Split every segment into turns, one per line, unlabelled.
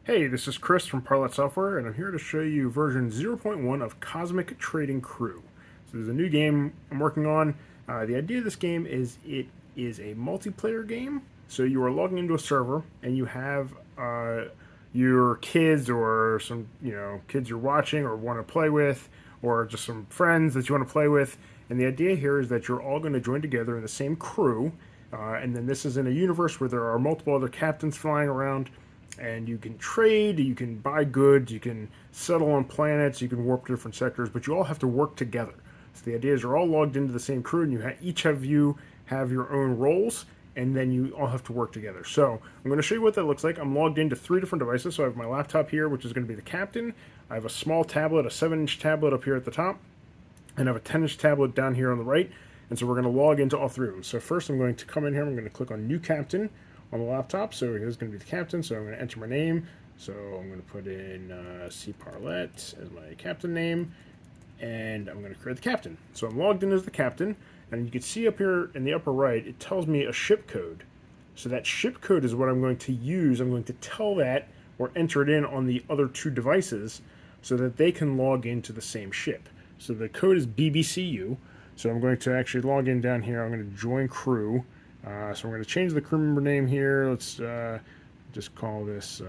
Hey, this is Chris from Parlette Software, and I'm here to show you version 0.1 of Cosmic Trading Crew. So there's a new game I'm working on. The idea of this game is it is a multiplayer game. So you are logging into a server, and you have your kids or some kids you're watching or want to play with, or just some friends that you want to play with. And the idea here is that you're all going to join together in the same crew. And then this is in a universe where there are multiple other captains flying around, and you can trade, you can buy goods, you can settle on planets, you can warp to different sectors, but you all have to work together. So the idea is you're all logged into the same crew, and each of you have your own roles, and then you all have to work together. So I'm going to show you what that looks like. I'm logged into 3 different devices. So I have my laptop here, which is going to be the captain. I have a small tablet, a 7-inch tablet up here at the top, and I have a 10-inch tablet down here on the right. And so we're going to log into all 3 of them. So first I'm going to come in here, I'm going to click on New Captain on the laptop. So here's going to be the captain. So I'm going to enter my name. So I'm going to put in C Parlette as my captain name, and I'm going to create the captain. So I'm logged in as the captain, and you can see up here in the upper right, it tells me a ship code. So that ship code is what I'm going to use. I'm going to tell that or enter it in on the other 2 devices so that they can log into the same ship. So the code is BBCU. So I'm going to actually log in down here. I'm going to join crew. So I'm going to change the crew member name here. Let's just call this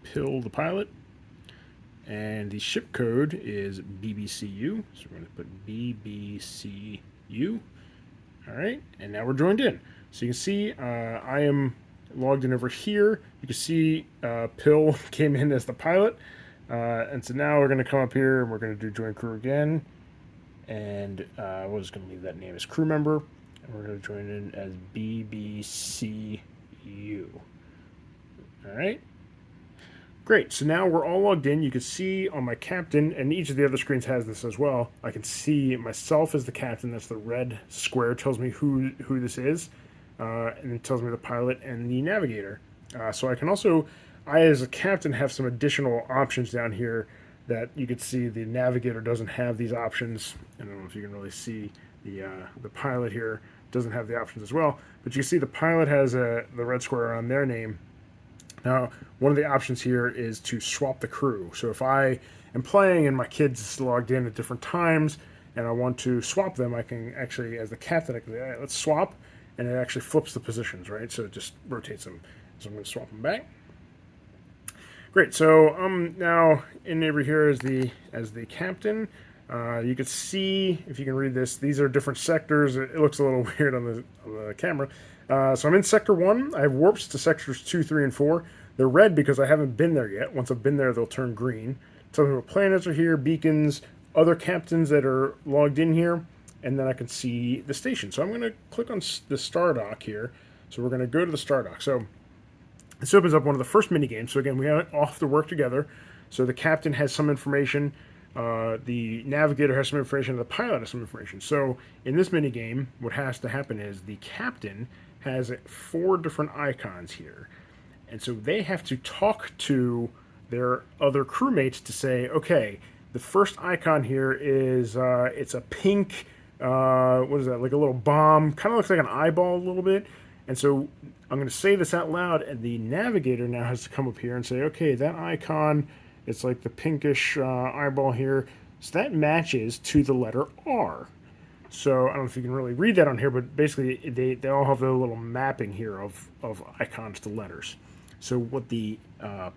Pill the pilot. And the ship code is BBCU. So we're going to put BBCU. All right, and now we're joined in. So you can see I am logged in over here. You can see Pill came in as the pilot. And so now we're going to come up here and we're going to do join crew again. And we're just going to leave that name as crew member. And we're going to join in as BBCU. All right. Great. So now we're all logged in. You can see on my captain, and each of the other screens has this as well. I can see myself as the captain. That's the red square. Tells me who this is. And it tells me the pilot and the navigator. So I can also, as a captain, have some additional options down here that you can see. The navigator doesn't have these options. I don't know if you can really see the pilot here doesn't have the options as well. But you can see the pilot has the red square on their name. Now, one of the options here is to swap the crew. So if I am playing and my kid's logged in at different times and I want to swap them, I can actually, as the captain, I can say, all right, let's swap, and it actually flips the positions, right? So it just rotates them. So I'm going to swap them back. Great. So now in over here as the captain. You can see, if you can read this, these are different sectors. It looks a little weird on the camera. So I'm in Sector 1. I have warps to Sectors 2, 3, and 4. They're red because I haven't been there yet. Once I've been there, they'll turn green. Tell me what planets are here, beacons, other captains that are logged in here, and then I can see the station. So I'm going to click on the star dock here. So we're going to go to the star dock. So this opens up one of the first mini games. So again, we all have to work together. So the captain has some information. The navigator has some information, and the pilot has some information. So in this mini game, what has to happen is the captain has 4 different icons here, and so they have to talk to their other crewmates to say, okay, the first icon here is it's a pink, what is that, like a little bomb, kind of looks like an eyeball a little bit. And so I'm going to say this out loud, and the navigator now has to come up here and say, okay, that icon, it's like the pinkish eyeball here. So that matches to the letter R. So I don't know if you can really read that on here, but basically they all have their little mapping here of icons to letters. So what the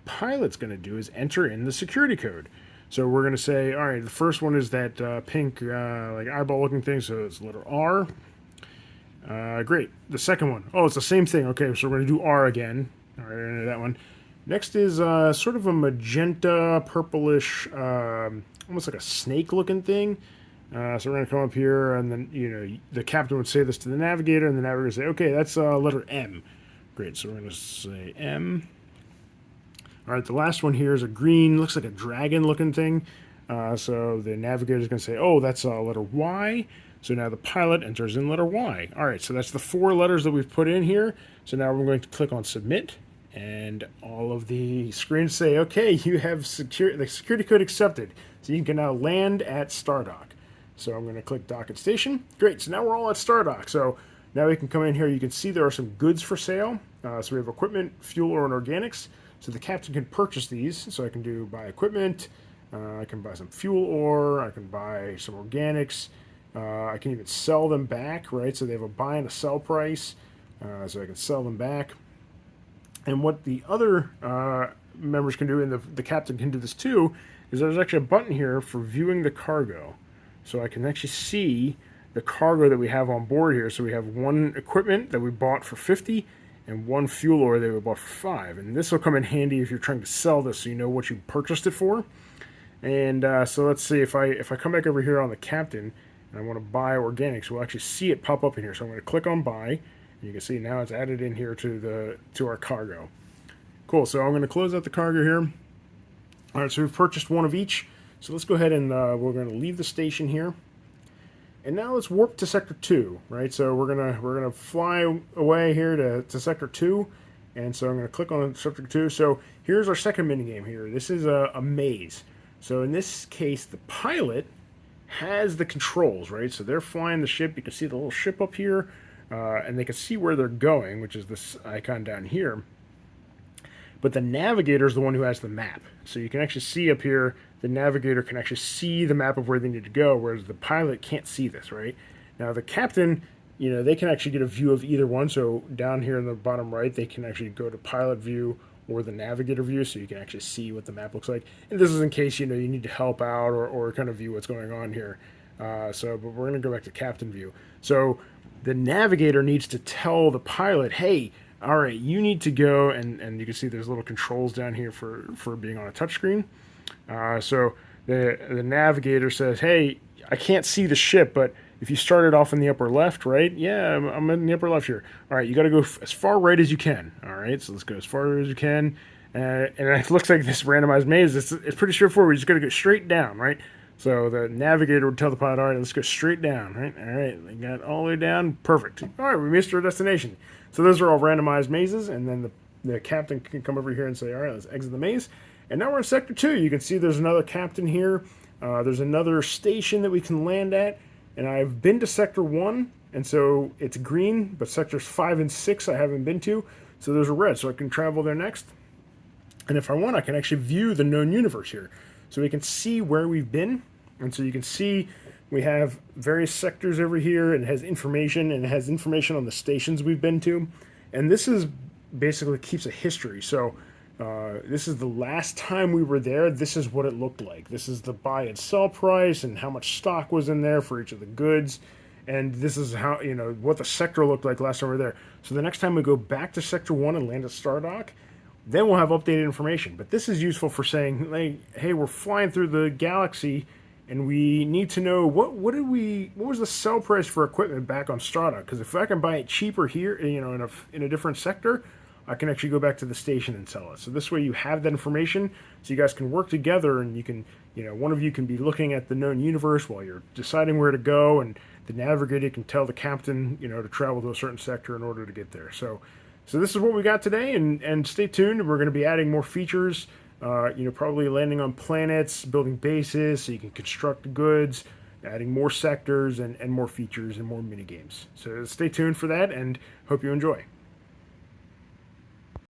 pilot's going to do is enter in the security code. So we're going to say, all right, the first one is that pink like eyeball looking thing, so it's letter R. Great. The second one, oh, it's the same thing. Okay, so we're going to do R again. All right, enter that one. Next is sort of a magenta, purplish, almost like a snake-looking thing. So we're going to come up here, and then, the captain would say this to the navigator, and the navigator would say, okay, that's letter M. Great, so we're going to say M. All right, the last one here is a green, looks like a dragon-looking thing. So the navigator is going to say, oh, that's letter Y. So now the pilot enters in letter Y. All right, so that's the 4 letters that we've put in here. So now we're going to click on Submit. And all of the screens say, okay, you have the security code accepted. So you can now land at Stardock. So I'm going to click Dock at Station. Great, so now we're all at Stardock. So Now we can come in here. You can see there are some goods for sale. So we have equipment, fuel oil, and organics. So the captain can purchase these. So I can buy equipment. I can buy some fuel ore. I can buy some organics. I can even sell them back, right? So they have a buy and a sell price. So I can sell them back. And what the other members can do, and the captain can do this too, is there's actually a button here for viewing the cargo. So I can actually see the cargo that we have on board here. So we have one equipment that we bought for 50 and one fuel oil that we bought for 5. And this will come in handy if you're trying to sell this so you know what you purchased it for. And so let's see, if I come back over here on the captain and I want to buy organics, we'll actually see it pop up in here. So I'm going to click on buy, and you can see now it's added in here to our cargo. Cool, so I'm going to close out the cargo here. All right, so we've purchased one of each. So let's go ahead and we're going to leave the station here. And now let's warp to Sector 2, right? So we're gonna fly away here to Sector 2. And so I'm going to click on Sector 2. So here's our second minigame here. This is a maze. So in this case, the pilot has the controls, right? So they're flying the ship. You can see the little ship up here. And they can see where they're going, which is this icon down here. But the navigator is the one who has the map. So you can actually see up here, the navigator can actually see the map of where they need to go, whereas the pilot can't see this, right? Now the captain, they can actually get a view of either one. So down here in the bottom right, they can actually go to pilot view or the navigator view, so you can actually see what the map looks like. And this is in case, you need to help out or kind of view what's going on here. But we're going to go back to captain view. So the navigator needs to tell the pilot, hey, all right, you need to go, and you can see there's little controls down here for being on a touchscreen. So the navigator says, hey, I can't see the ship, but if you started off in the upper left, right? Yeah, I'm in the upper left here. All right, you got to go as far right as you can. All right, so let's go as far as you can. And it looks like this randomized maze, it's pretty straightforward. We just got to go straight down, right? So the navigator would tell the pilot, all right, let's go straight down, right? All right, we got all the way down. Perfect. All right, we missed our destination. So those are all randomized mazes, and then the captain can come over here and say, all right, let's exit the maze. And now we're in Sector 2. You can see there's another captain here. There's another station that we can land at. And I've been to Sector 1, and so it's green, but Sectors 5 and 6 I haven't been to. So those are red, so I can travel there next. And if I want, I can actually view the known universe here. So we can see where we've been. And so you can see we have various sectors over here, and it has information on the stations we've been to. And this is basically keeps a history. So this is the last time we were there. This is what it looked like. This is the buy and sell price and how much stock was in there for each of the goods. And this is how, what the sector looked like last time we were there. So the next time we go back to Sector 1 and land at Stardock, then we'll have updated information. But this is useful for saying, like, hey, we're flying through the galaxy, and we need to know what was the sell price for equipment back on Stardock? Because if I can buy it cheaper here, in a different sector, I can actually go back to the station and sell it. So this way you have that information, so you guys can work together, and you can, one of you can be looking at the known universe while you're deciding where to go, and the navigator can tell the captain, to travel to a certain sector in order to get there. So this is what we got today, and stay tuned. We're going to be adding more features. Probably landing on planets, building bases so you can construct goods, adding more sectors and more features and more mini games. So stay tuned for that, and hope you enjoy.